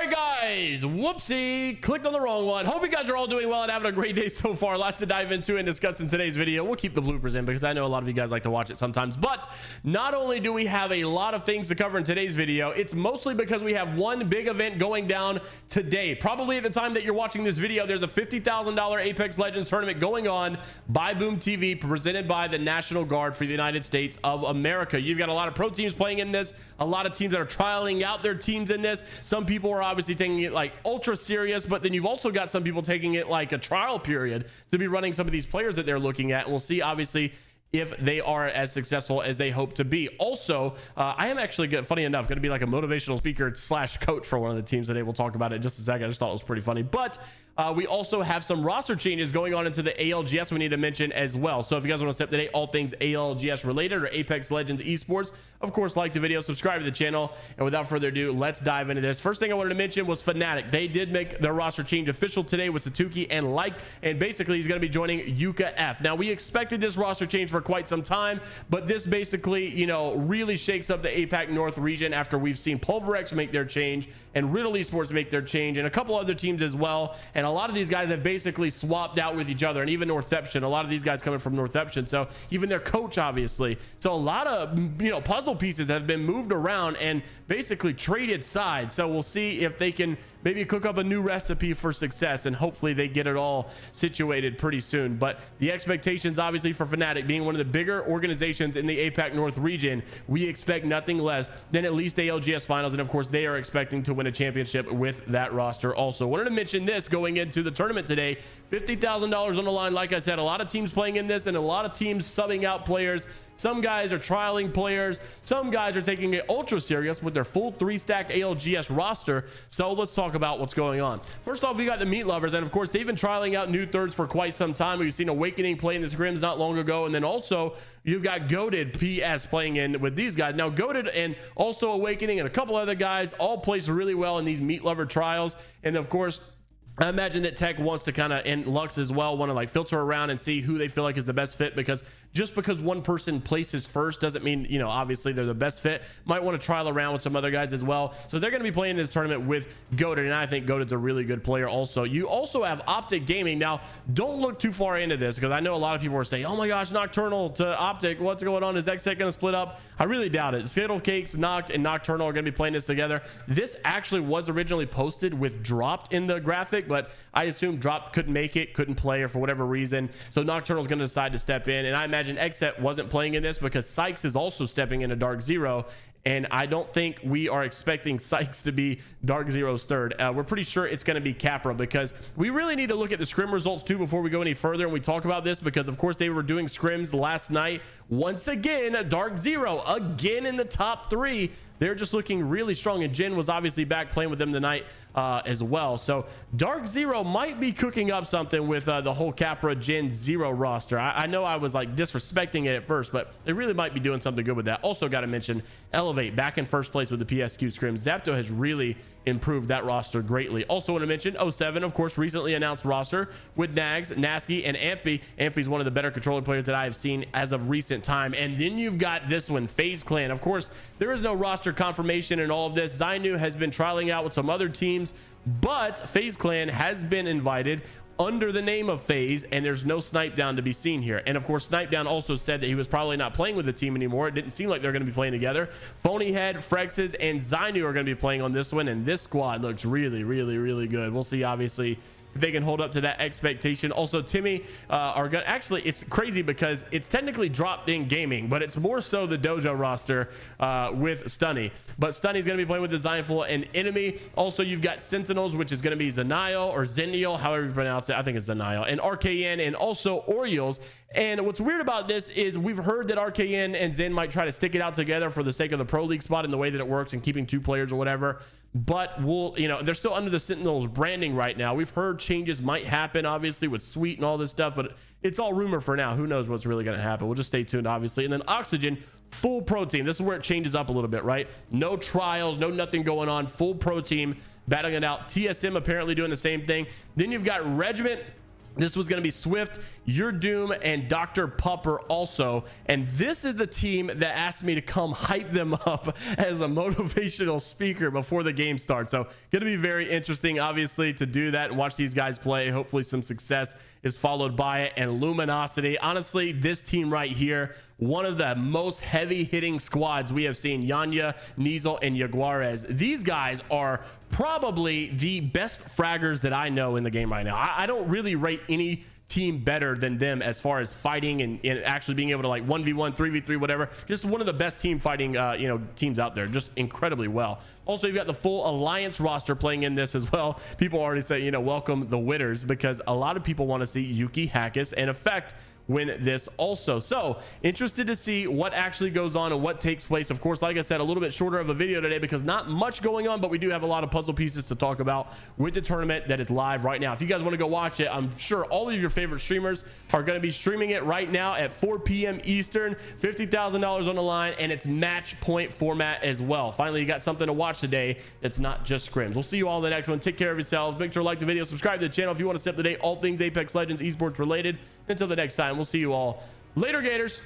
right, guys, whoopsie, clicked on the wrong one. Hope you guys are all doing well and having a great day so far. Lots to dive into and discuss in today's video. We'll keep the bloopers in because I know a lot of you guys like to watch it sometimes. But not only do we have a lot of things to cover in today's video, it's mostly because we have one big event going down today. Probably at the time that you're watching this video, there's a $50,000 Apex Legends tournament going on by Boom TV, presented by the National Guard for the United States of America. You've got a lot of pro teams playing in this, a lot of teams that are trialing out their teams in this. Some people are obviously taking it like ultra serious, but then you've also got some people taking it like a trial period to be running some of these players that they're looking at. And we'll see obviously if they are as successful as they hope to be. Also, I am actually, funny enough, going to be like a motivational speaker slash coach for one of the teams today. We'll talk about it in just a second. I just thought it was pretty funny. But we also have some roster changes going on into the ALGS we need to mention as well. So if you guys want to stay up to date all things ALGS related or Apex Legends esports, of course, like the video, subscribe to the channel, and without further ado, let's dive into this. First thing I wanted to mention was FNATIC. They did make their roster change official today with Satuki and Like, and basically he's going to be joining Yuka F. Now, we expected this roster change for quite some time, but this basically, you know, really shakes up the APAC North region after we've seen Pulverex make their change and Riddle Esports make their change, and a couple other teams as well. And a lot of these guys have basically swapped out with each other, and even Northeption, a lot of these guys coming from Northeption, so even their coach, obviously. So a lot of, you know, puzzle pieces have been moved around and basically traded sides. So we'll see if they can maybe cook up a new recipe for success, and hopefully they get it all situated pretty soon. But the expectations, obviously, for FNATIC being one of the bigger organizations in the APAC North region, we expect nothing less than at least ALGS finals, and of course they are expecting to win a championship with that roster. Also wanted to mention this going into the tournament today, $50,000 on the line. Like I said, a lot of teams playing in this and a lot of teams subbing out players. Some guys are trialing players, some guys are taking it ultra serious with their full 3-stack ALGS roster. So let's talk about what's going on. First off, we got the Meat Lovers, and of course they've been trialing out new thirds for quite some time. We've seen Awakening play in the scrims not long ago, and then also you've got Goated PS playing in with these guys. Now Goated and also Awakening and a couple other guys all place really well in these Meat Lover trials. And of course, I imagine that Tech wants to kind of, and Lux as well, want to like filter around and see who they feel like is the best fit, because just because one person places first doesn't mean, you know, obviously they're the best fit. Might want to trial around with some other guys as well. So they're going to be playing this tournament with Goated, and I think Goated's a really good player also. You also have Optic Gaming. Now, don't look too far into this, because I know a lot of people are saying, oh my gosh, Nocturnal to Optic, what's going on? Is XSET going to split up? I really doubt it. Skittle Cakes, Noct, and Nocturnal are going to be playing this together. This actually was originally posted with Dropped in the graphic, but I assume Drop couldn't make it, couldn't play, or for whatever reason. So Nocturnal's going to decide to step in, and I imagine XSET wasn't playing in this because Sykes is also stepping into Dark Zero, and I don't think we are expecting Sykes to be Dark Zero's third. We're pretty sure it's going to be Capra, because we really need to look at the scrim results too before we go any further and we talk about this, because of course they were doing scrims last night. Once again, Dark Zero again in the top 3. They're just looking really strong, and Jin was obviously back playing with them tonight as well. So Dark Zero might be cooking up something with the whole Capra Jin Zero roster. I know I was like disrespecting it at first, but they really might be doing something good with that. Also got to mention Elevate back in first place with the PSQ scrim. Zapto has really improved that roster greatly. Also want to mention 07, of course, recently announced roster with Nags, Nasky, and Amphi. Amphi's one of the better controller players that I have seen as of recent time. And then you've got this one, FaZe Clan. Of course, there is no roster confirmation in all of this. Zainu has been trialing out with some other teams, but FaZe Clan has been invited under the name of FaZe, and there's no Snipe Down to be seen here. And of course, Snipe Down also said that he was probably not playing with the team anymore. It didn't seem like they're going to be playing together. Phonyhead, Frexes, and Zainu are going to be playing on this one, and this squad looks really, really, really good. We'll see, obviously, if they can hold up to that expectation. Also, Timmy are gonna, actually, it's crazy because it's technically Dropped in Gaming, but it's more so the Dojo roster with Stunny. But Stunny's gonna be playing with Designful and Enemy. Also, you've got Sentinels, which is gonna be Zenial or Zenial, however you pronounce it. I think it's Zenial, and RKN, and also Orioles. And what's weird about this is we've heard that RKN and Zen might try to stick it out together for the sake of the Pro League spot and the way that it works and keeping 2 players or whatever. But we'll, you know, they're still under the Sentinels branding right now. We've heard changes might happen, obviously, with Sweet and all this stuff, but it's all rumor for now. Who knows what's really going to happen? We'll just stay tuned, obviously. And then Oxygen, full pro team. This is where it changes up a little bit, right? No trials, no nothing going on. Full pro team battling it out. TSM apparently doing the same thing. Then you've got Regiment This was going to be Swift, Your Doom, and Dr. Pupper also. And this is the team that asked me to come hype them up as a motivational speaker before the game starts. So going to be very interesting, obviously, to do that and watch these guys play. Hopefully some success is followed by it. And Luminosity, honestly, this team right here, one of the most heavy hitting squads we have seen. Yanya, Nizel, and Jaguarez. These guys are probably the best fraggers that I know in the game right now. I don't really rate any team better than them as far as fighting and actually being able to like 1v1, 3v3, whatever. Just one of the best team fighting teams out there, just incredibly well. Also, you've got the full alliance roster playing in this as well. People already say, welcome the winners, because a lot of people want to see Yuki, Hackis, and Effect win this also. So interested to see what actually goes on and what takes place. Of course, like I said, a little bit shorter of a video today because not much going on, but we do have a lot of puzzle pieces to talk about with the tournament that is live right now. If you guys want to go watch it, I'm sure all of your favorite streamers are going to be streaming it right now at 4 p.m. Eastern. $50,000 on the line, and it's match point format as well. Finally, you got something to watch today that's not just scrims. We'll see you all in the next one. Take care of yourselves. Make sure to like the video, subscribe to the channel if you want to stay up to date all things Apex Legends esports related. Until the next time, we'll see you all later, Gators.